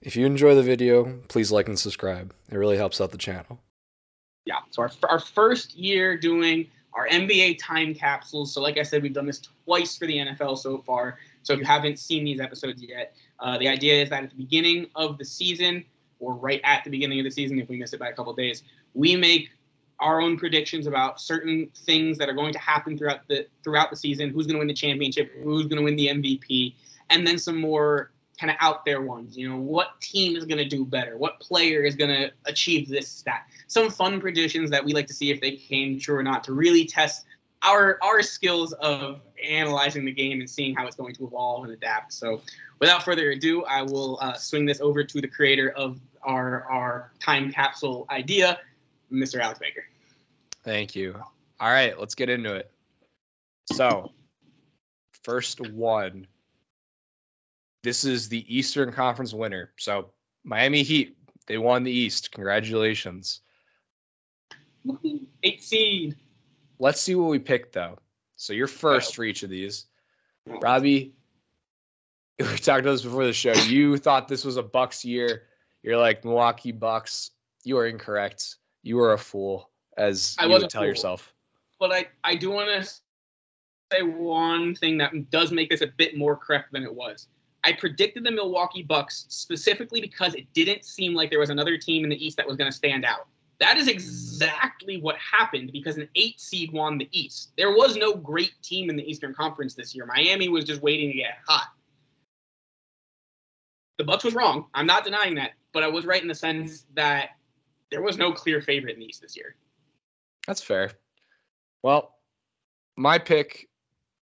If you enjoy the video, please like and subscribe. It really helps out the channel. Yeah, so our first year doing our NBA time capsules. So like I said, we've done this twice for the NFL so far. So if you haven't seen these episodes yet, the idea is that at the beginning of the season, or right at the beginning of the season, if we miss it by a couple of days, we make our own predictions about certain things that are going to happen throughout the season. Who's going to win the championship? Who's going to win the MVP? And then some more kind of out there ones. You know, what team is going to do better? What player is going to achieve this stat? Some fun predictions that we like to see if they came true or not, to really test our skills of analyzing the game and seeing how it's going to evolve and adapt. So without further ado, I will swing this over to the creator of our time capsule idea, Mr. Alex Baker. Thank you. All right, let's get into it. So, first one. This is the Eastern Conference winner. So, Miami Heat, they won the East. Congratulations. 8 seed. Let's see what we picked, though. So, you're first for each of these. Robbie, we talked about this before the show. You thought this was a Bucks year. You're like, Milwaukee Bucks. You are incorrect. You are a fool, as you would tell yourself. But I do want to say one thing that does make this a bit more correct than it was. I predicted the Milwaukee Bucks specifically because it didn't seem like there was another team in the East that was going to stand out. That is exactly what happened because an 8 seed won the East. There was no great team in the Eastern Conference this year. Miami was just waiting to get hot. The Bucks was wrong. I'm not denying that, but I was right in the sense that there was no clear favorite in the East this year. That's fair. Well, my pick,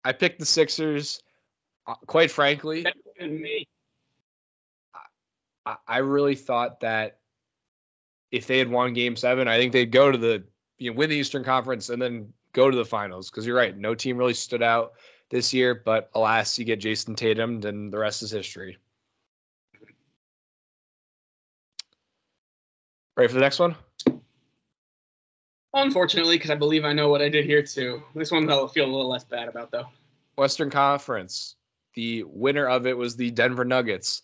I picked the Sixers. Quite frankly, I really thought that if they had won Game 7, I think they'd go to win the Eastern Conference and then go to the finals. Because you're right, no team really stood out this year. But alas, you get Jason Tatum, and the rest is history. Ready for the next one? Unfortunately, because I believe I know what I did here too. This one I'll feel a little less bad about, though. Western Conference. The winner of it was the Denver Nuggets.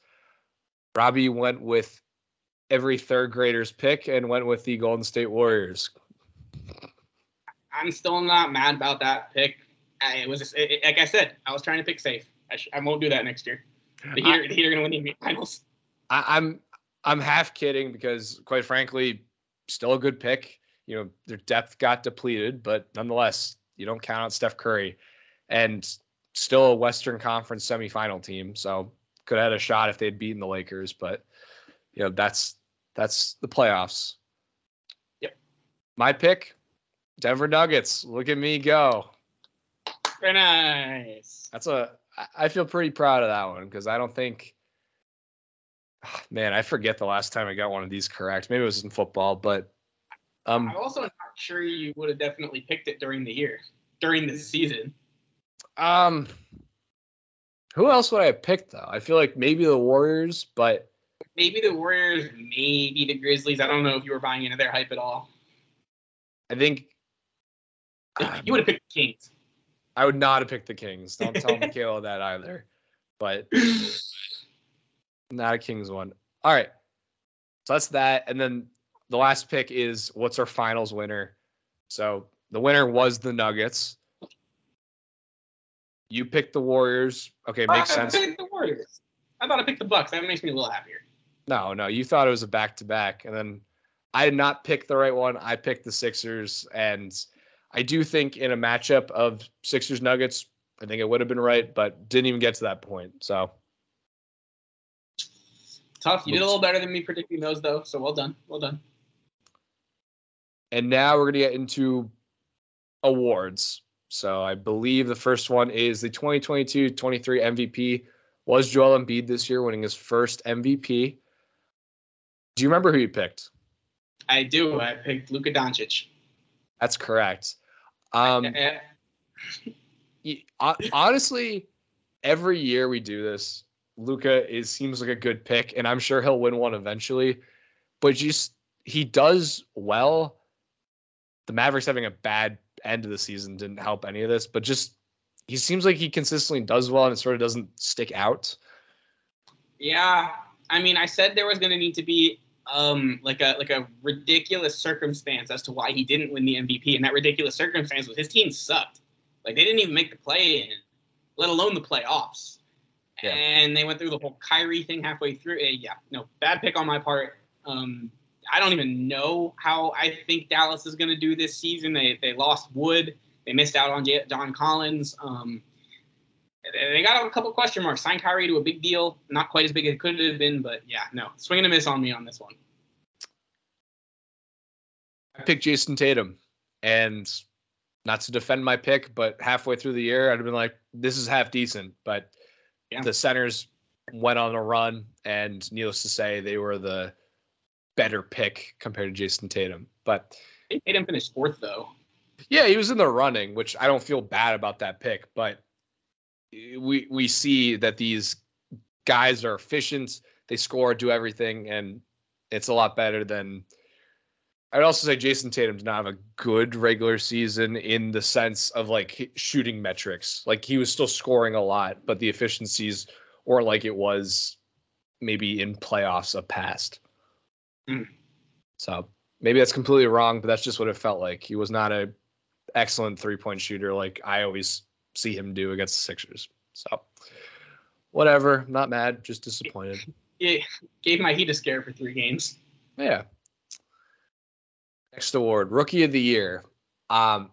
Robbie went with every third grader's pick and went with the Golden State Warriors. I'm still not mad about that pick. Like I said, I was trying to pick safe. I won't do that next year. The Heat are going to win the NBA Finals. I'm half kidding because, quite frankly, still a good pick. You know, their depth got depleted, but nonetheless, you don't count out Steph Curry. And still a Western Conference semifinal team, so could have had a shot if they'd beaten the Lakers, but you know, that's the playoffs. Yep. My pick, Denver Nuggets. Look at me go. Very nice. I feel pretty proud of that one because I don't think, man, I forget the last time I got one of these correct. Maybe it was in football, but I'm also not sure you would have definitely picked it during the season. Who else would I have picked though? I feel like maybe the Warriors, but maybe the Warriors, maybe the Grizzlies. I don't know if you were buying into their hype at all. I think you would have picked the Kings. I would not have picked the Kings. Don't tell Michaela that either. But not a Kings one. All right. So that's that. And then the last pick is what's our finals winner? So the winner was the Nuggets. You picked the Warriors. Okay, makes sense. I picked the Warriors. I thought I picked the Bucks. That makes me a little happier. No, you thought it was a back-to-back. And then I did not pick the right one. I picked the Sixers. And I do think in a matchup of Sixers-Nuggets, I think it would have been right, but didn't even get to that point. So tough. You did a little better than me predicting those, though. So well done. Well done. And now we're going to get into awards. So I believe the first one is the 2022-23 MVP was Joel Embiid this year, winning his first MVP. Do you remember who you picked? I do. I picked Luka Doncic. That's correct. Honestly, every year we do this, Luka seems like a good pick, and I'm sure he'll win one eventually. But he does well. The Mavericks having a bad end of the season didn't help any of this, but just he seems like he consistently does well and it sort of doesn't stick out. Yeah, I mean, I said there was going to need to be like a ridiculous circumstance as to why he didn't win the MVP, and that ridiculous circumstance was his team sucked. Like, they didn't even make the play-in, let alone the playoffs. Yeah. And they went through the whole Kyrie thing halfway through. Bad pick on my part. I don't even know how I think Dallas is going to do this season. They lost Wood. They missed out on John Collins. They got a couple question marks. Signed Kyrie to a big deal. Not quite as big as it could have been, but yeah, no. Swing and a miss on me on this one. I picked Jason Tatum. And not to defend my pick, but halfway through the year, I'd have been like, this is half decent. But the centers went on a run, and needless to say, they were the better pick compared to Jason Tatum. But Tatum finished fourth, though. Yeah, he was in the running, which I don't feel bad about that pick, but we see that these guys are efficient, they score, do everything, and it's a lot better than. I'd also say Jason Tatum did not have a good regular season in the sense of like shooting metrics. Like, he was still scoring a lot, but the efficiencies weren't like it was maybe in playoffs of past. So maybe that's completely wrong, but that's just what it felt like. He was not a excellent 3-point shooter like I always see him do against the Sixers. So whatever, not mad, just disappointed. Yeah, gave my Heat a scare for 3 games. Yeah. Next award, Rookie of the Year. Paolo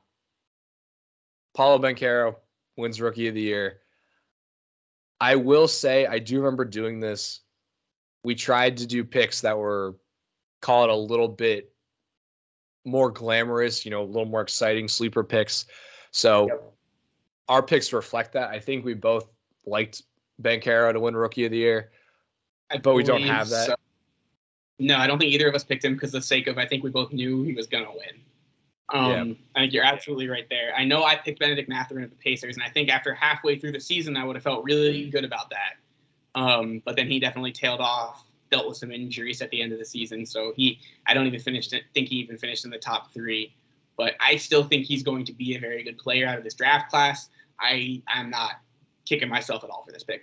Banchero wins Rookie of the Year. I will say, I do remember doing this. We tried to do picks that were, call it a little bit more glamorous, a little more exciting, sleeper picks. So our picks reflect that. I think we both liked Banchero to win Rookie of the Year, but we don't have that. So. No, I don't think either of us picked him because of the sake of, I think we both knew he was going to win. I think you're absolutely right there. I know I picked Benedict Mathurin of the Pacers, and I think after halfway through the season, I would have felt really good about that. But then he definitely tailed off, dealt with some injuries at the end of the season. So I don't even think he even finished in the top 3. But I still think he's going to be a very good player out of this draft class. I'm not kicking myself at all for this pick.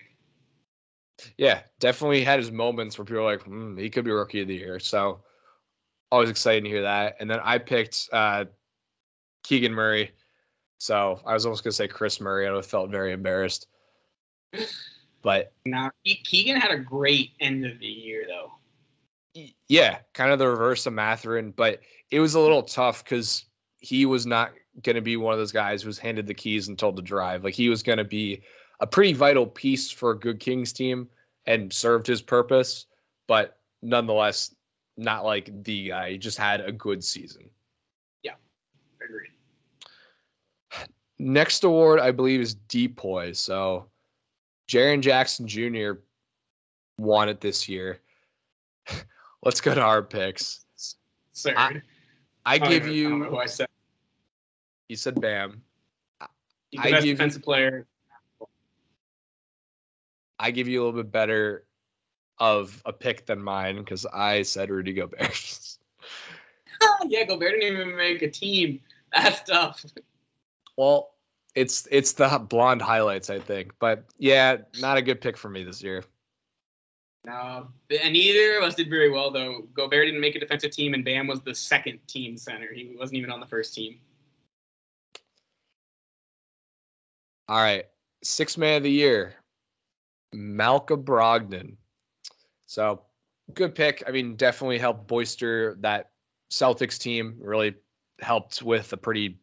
Yeah, definitely had his moments where people are like, he could be Rookie of the Year. So always excited to hear that. And then I picked Keegan Murray. So I was almost going to say Chris Murray. I would have felt very embarrassed. But now Keegan had a great end of the year, though. Yeah, kind of the reverse of Mathurin. But it was a little tough because he was not going to be one of those guys who was handed the keys and told to drive. Like, he was going to be a pretty vital piece for a good Kings team and served his purpose, but nonetheless, not like the guy. He just had a good season. Yeah, agreed. Next award, I believe, is Depoy. So Jaren Jackson Jr. won it this year. Let's go to our picks. Third. I give you. I don't know who I said. You said Bam. He's the best defensive player. I give you a little bit better of a pick than mine because I said Rudy Gobert. Yeah, Gobert didn't even make a team. That's tough. Well, it's the blonde highlights, I think. But yeah, not a good pick for me this year. No, and neither of us did very well, though. Gobert didn't make a defensive team, and Bam was the second team center. He wasn't even on the first team. All right, 6th man of the year, Malcolm Brogdon. So good pick. I mean, definitely helped bolster that Celtics team. Really helped with a pretty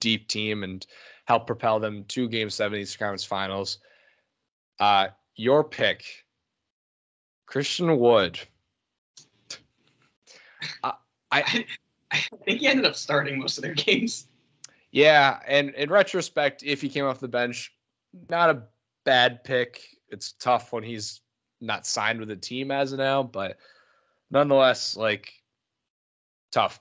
deep team and helped propel them to Game 7 Eastern Conference Finals. Your pick, Christian Wood. I think he ended up starting most of their games. Yeah, and in retrospect, if he came off the bench, not a bad pick. It's tough when he's not signed with a team as of now, but nonetheless, tough.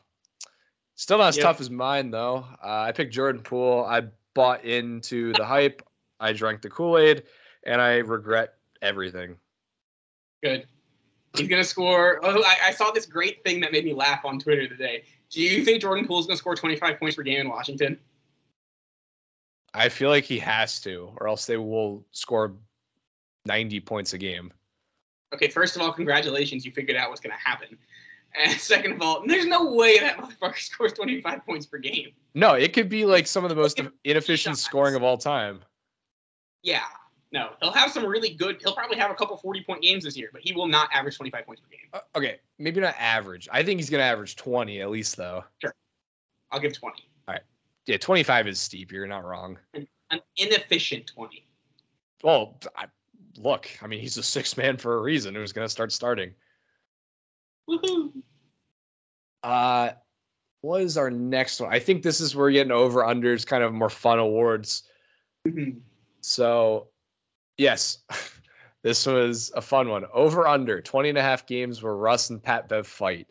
Still not as tough as mine, though. I picked Jordan Poole. I bought into the hype. I drank the Kool-Aid, and I regret everything. Good. He's going to score. Oh, I saw this great thing that made me laugh on Twitter today. Do you think Jordan Poole is going to score 25 points per game in Washington? I feel like he has to, or else they will score 90 points a game. Okay, first of all, congratulations. You figured out what's going to happen. And second of all, there's no way that motherfucker scores 25 points per game. No, it could be like some of the most inefficient scoring of all time. Yeah. No, he'll have some really good. He'll probably have a couple 40-point games this year, but he will not average 25 points per game. Okay, maybe not average. I think he's going to average 20 at least, though. Sure. I'll give 20. All right. Yeah, 25 is steep. You're not wrong. An inefficient 20. Well, look, I mean, he's a sixth man for a reason who's going to start starting. Woohoo. What is our next one? I think this is where we're getting over-unders, kind of more fun awards. Mm-hmm. So, yes, this was a fun one. Over-under, 20.5 games where Russ and Pat Bev fight.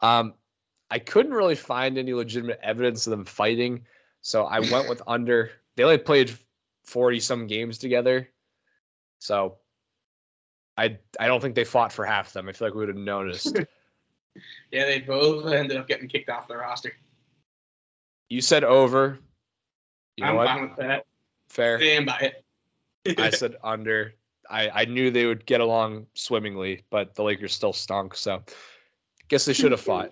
I couldn't really find any legitimate evidence of them fighting, so I went with under. They only played 40-some games together, so I don't think they fought for half of them. I feel like we would have noticed. Yeah, they both ended up getting kicked off the roster. You said over. You know I'm what? fine with that. Fair. Stand by it. I said under. I knew they would get along swimmingly, but the Lakers still stunk, so I guess they should have fought.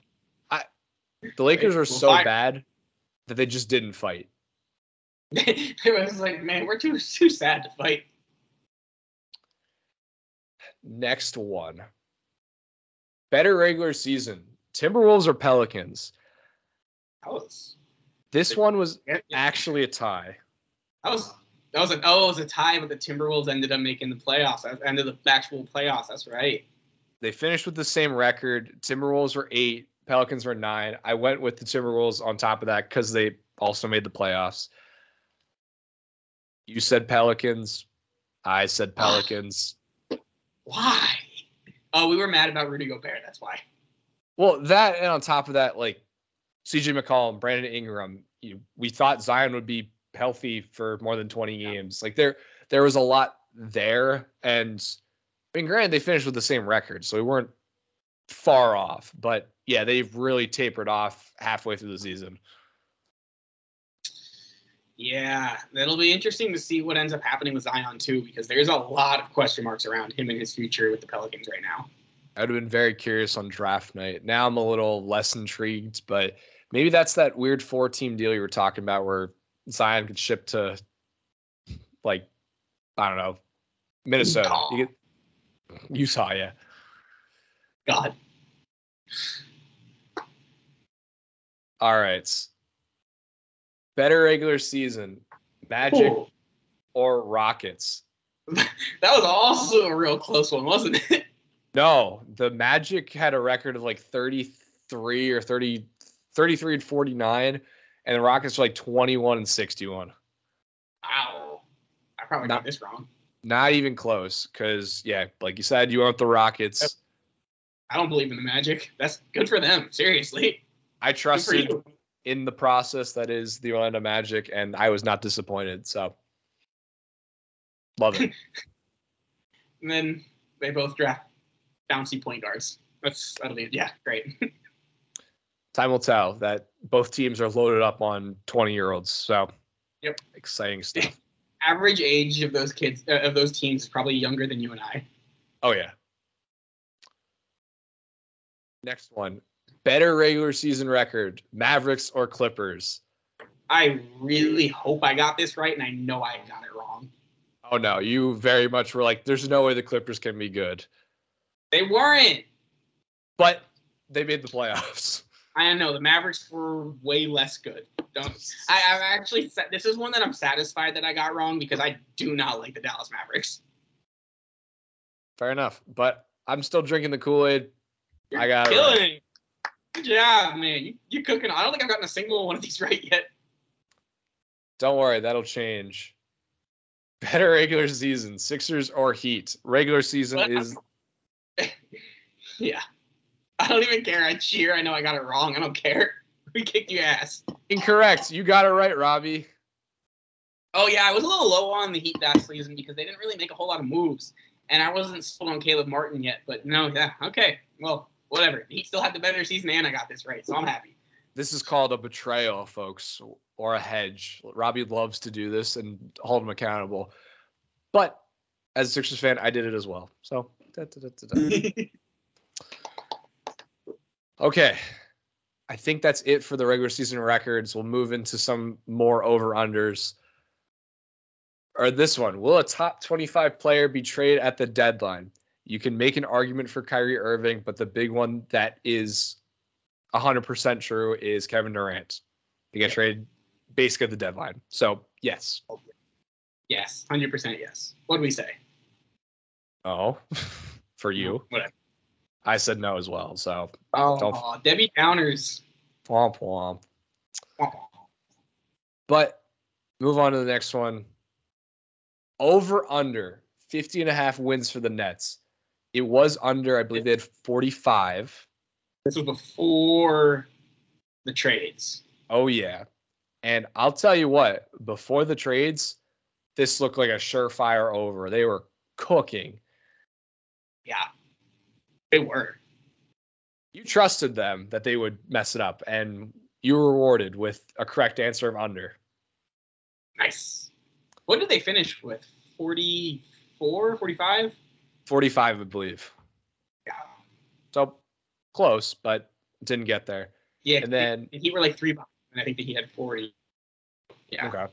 The Lakers are so bad that they just didn't fight. It was like, man, we're too sad to fight. Next one. Better regular season, Timberwolves or Pelicans? This one was actually a tie. It was a tie, but the Timberwolves ended up making the playoffs. Ended the actual playoffs. That's right. They finished with the same record. Timberwolves were 8, Pelicans were 9. I went with the Timberwolves on top of that because they also made the playoffs. You said Pelicans. I said Pelicans. Why? Oh, we were mad about Rudy Gobert. That's why. Well, that and on top of that, like CJ McCollum, Brandon Ingram, we thought Zion would be healthy for more than 20 games. Like there was a lot there, and I mean, granted, they finished with the same record, so we weren't far off. But yeah, they've really tapered off halfway through the season. Yeah, that'll be interesting to see what ends up happening with Zion too, because there's a lot of question marks around him and his future with the Pelicans right now. I would have been very curious on draft night. Now I'm a little less intrigued, but maybe that's that weird 4-team deal you were talking about where Zion could ship to, like, I don't know, Minnesota. Utah, yeah. God. All right. Better regular season, Magic or Rockets? That was also a real close one, wasn't it? No, the Magic had a record of like 33 or 33 and 49, and the Rockets were like 21 and 61. Ow. I probably got this wrong. Not even close, because, yeah, like you said, you want the Rockets. I don't believe in the Magic. That's good for them, seriously. I trusted in the process that is the Orlando Magic, and I was not disappointed, so love it. And then they both draft bouncy point guards. That'll be, yeah, great. Time will tell that both teams are loaded up on 20-year-olds, so yep, exciting stuff. Average age of those kids, of those teams, is probably younger than you and I. Oh, yeah. Next one. Better regular season record, Mavericks or Clippers? I really hope I got this right, and I know I got it wrong. Oh, no. You very much were like, there's no way the Clippers can be good. They weren't. But they made the playoffs. I know. The Mavericks were way less good. I've actually said this is one that I'm satisfied that I got wrong because I do not like the Dallas Mavericks. Fair enough. But I'm still drinking the Kool-Aid. You're I got killing it. Right. Good job, man. You cooking. I don't think I've gotten a single one of these right yet. Don't worry, that'll change. Better regular season, Sixers or Heat? Regular season is... Yeah. I don't even care. I cheer. I know I got it wrong. I don't care. We kicked your ass. Incorrect. You got it right, Robbie. Oh, yeah. I was a little low on the Heat that season because they didn't really make a whole lot of moves. And I wasn't sold on Caleb Martin yet. But no, yeah. Okay. Well, whatever. He still had the better season and I got this right. So I'm happy. This is called a betrayal, folks, or a hedge. Robbie loves to do this and hold him accountable. But as a Sixers fan, I did it as well. So Okay. I think that's it for the regular season records. We'll move into some more over-unders. Or this one. Will a top 25 player be traded at the deadline? You can make an argument for Kyrie Irving, but the big one that is 100% true is Kevin Durant. They get traded basically at the deadline. So, yes. Yes, 100% yes. What do we say? Oh, for you. Whatever. I said no as well. So, Debbie Downers. Womp womp. But move on to the next one. Over under 50.5 wins for the Nets. It was under, I believe they had 45. This was before the trades. Oh, yeah. And I'll tell you what, before the trades, this looked like a surefire over. They were cooking. Yeah, they were. You trusted them that they would mess it up, and you were rewarded with a correct answer of under. Nice. What did they finish with? 44, 45? 45, I believe. Yeah. So close, but didn't get there. Yeah, and then he were like 3 bucks, and I think that he had 40. Yeah. Okay.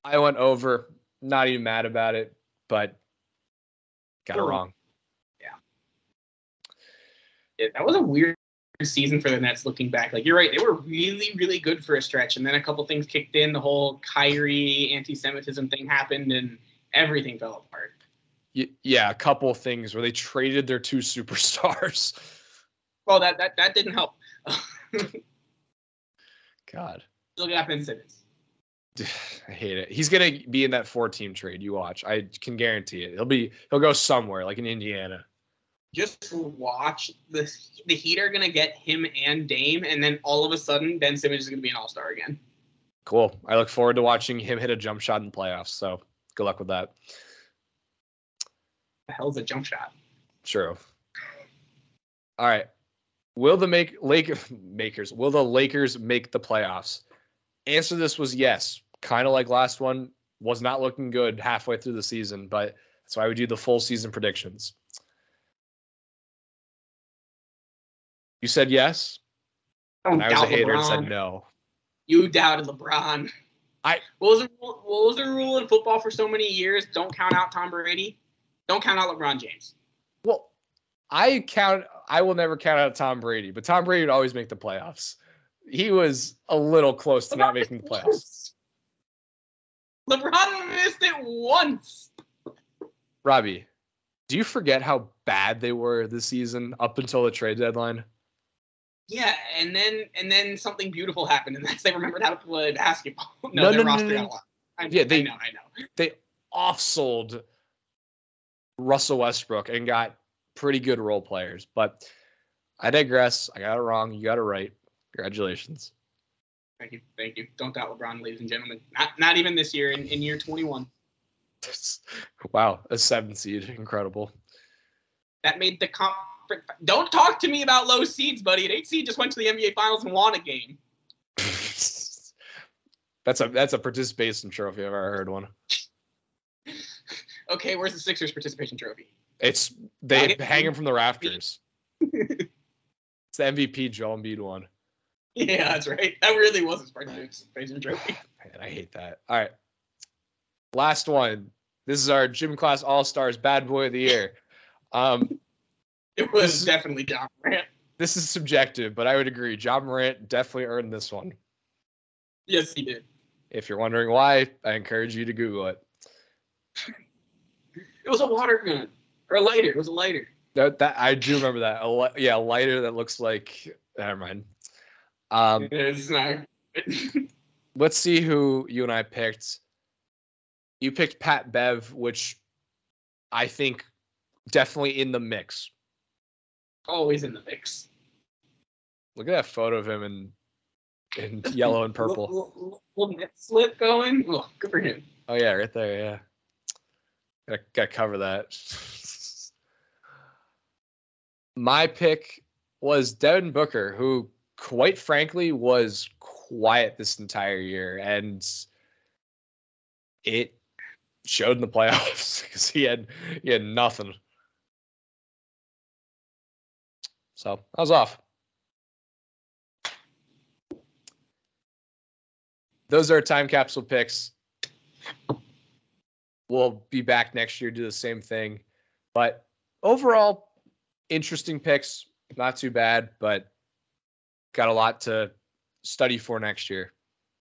I went over. Not even mad about it, but got it wrong. Yeah, that was a weird season for the Nets looking back. Like, you're right. They were really, really good for a stretch. And then a couple things kicked in. The whole Kyrie anti-Semitism thing happened and everything fell apart. Yeah, a couple things where they traded their 2 superstars. Well, that didn't help. God. Still got Ben Simmons. I hate it. He's going to be in that 4-team trade. You watch. I can guarantee it. He'll go somewhere, like in Indiana. Just watch the Heat are gonna get him and Dame, and then all of a sudden Ben Simmons is gonna be an all-star again. Cool. I look forward to watching him hit a jump shot in the playoffs. So good luck with that. The hell's a jump shot? True. All right. Will the Lakers make the playoffs? Answer this was yes. Kind of like last one. Was not looking good halfway through the season, but that's why we do the full season predictions. You said yes, and I was a hater and said no. You doubted LeBron. What was the rule in football for so many years? Don't count out Tom Brady. Don't count out LeBron James. Well, I will never count out Tom Brady, but Tom Brady would always make the playoffs. He was a little close to not making the playoffs. LeBron missed it once. Robbie, do you forget how bad they were this season up until the trade deadline? Yeah, and then something beautiful happened, and that's they remembered how to play basketball. No, their roster got a lot. I know. They off-sold Russell Westbrook and got pretty good role players. But I digress. I got it wrong. You got it right. Congratulations. Thank you. Don't doubt LeBron, ladies and gentlemen. Not even this year. In year 21. Wow, a 7 seed, incredible. That made the conference. Don't talk to me about low seeds, buddy. An 8 seed just went to the NBA Finals and won a game. That's a participation trophy if I've ever heard one. Okay, where's the Sixers participation trophy? They hang them from the rafters. It's the MVP Joel Embiid one. Yeah, that's right. That really was his participation trophy. Man, I hate that. All right, last one. This is our gym class all-stars bad boy of the year. It was definitely John Morant. This is subjective, but I would agree. John Morant definitely earned this one. Yes, he did. If you're wondering why, I encourage you to Google it. It was a water gun. Or a lighter. It was a lighter. That I do remember that. A lighter that looks like... Never mind. It's not. Let's see who you and I picked. You picked Pat Bev, which I think definitely in the mix. Always in the mix. Look at that photo of him in yellow and purple. Little net slip going. Oh, good for him. Oh yeah, right there. Yeah, gotta cover that. My pick was Devin Booker, who, quite frankly, was quiet this entire year, and it showed in the playoffs because he had nothing. So I was off. Those are time capsule picks. We'll be back next year, do the same thing. But overall, interesting picks. Not too bad, but got a lot to study for next year.